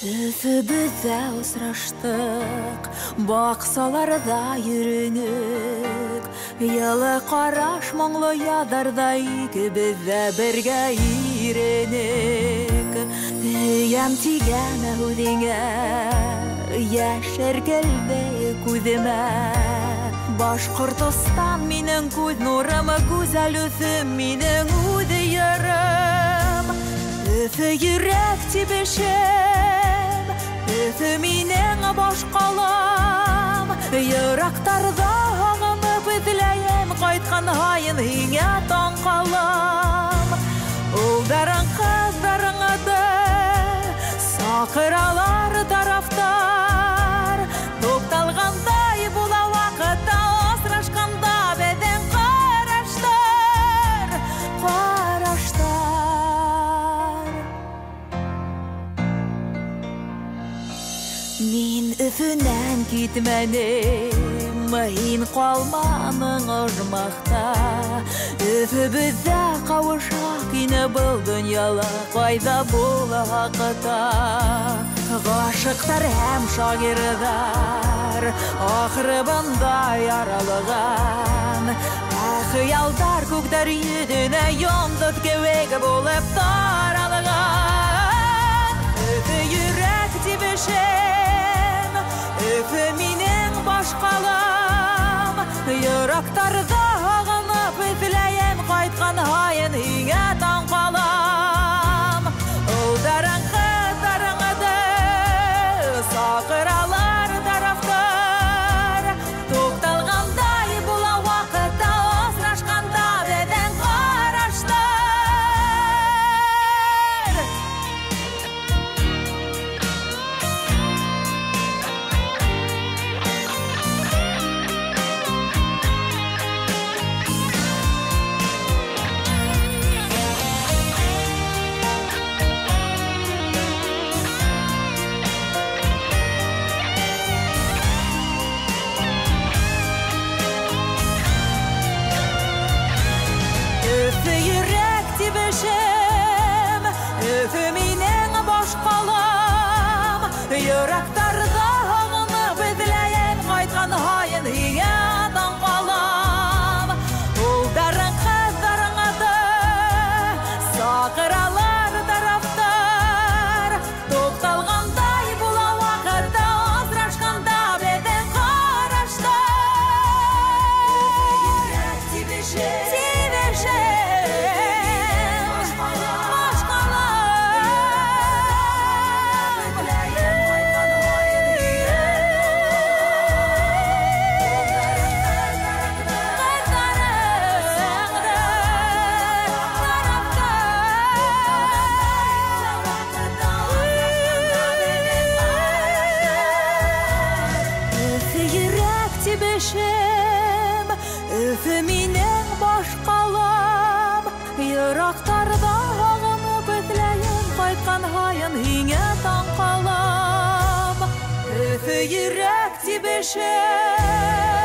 Bizə ұсыраштық, бақсаларда үйренік, Елі қараш мұңлы ядарда икі бізді бірге үйренік. Үйем тиген әудеңе, яшір келді көзіме, Башқұртыстан менің көз нұрымы, көзәл өсім менің өді ерім. Өфі жүрек тибешім, өфі менің баш қалам, Ерақтарда ағынып үзілейім, қайтқан хайын хиңе таң қалам. Ұлдарың қыздарың ады, сақыралар тарафтар, топталғандай бұла вақытта, осырашқанда бәден қараштар. Мен үфінен кетмәнем, мәйін қалманың ұжмақта. Үфі бізді қауышақ ені бұл дүнияла қайда болы хақыта. Ғашықтар әм шағирдар, ақырыбындай аралыған. Әхиялдар көктер едіне йондыт кеуегі болып таралыған. Үфі жүрек тибешем, үфі менің баш қалам, Ерақтарда ағынып үзілейім, қайтқан хайын хиңе таң қалам. Ұлдарың қыздарың ады, сақыралар тарафтар, топталғандай бұла вақытта, осырашқанда бәден қараштар. Үфі жүрек тибешем, үфі менің баш қалам, Ерақтарда ағынып үзілейім, қайтқан хайын хиңе таң қалам. Ұлдарың қыздарың ады, сақыралар тарафтар, топталғандай бұла вақытта, осырашқанда бәден қараштар. Жүрек тибешем, үфі менің баш қалам, Ерақтарда ағынып үзілейім, қайтқан хайын хиңе таң қалам. Үфі жүрек тибешем.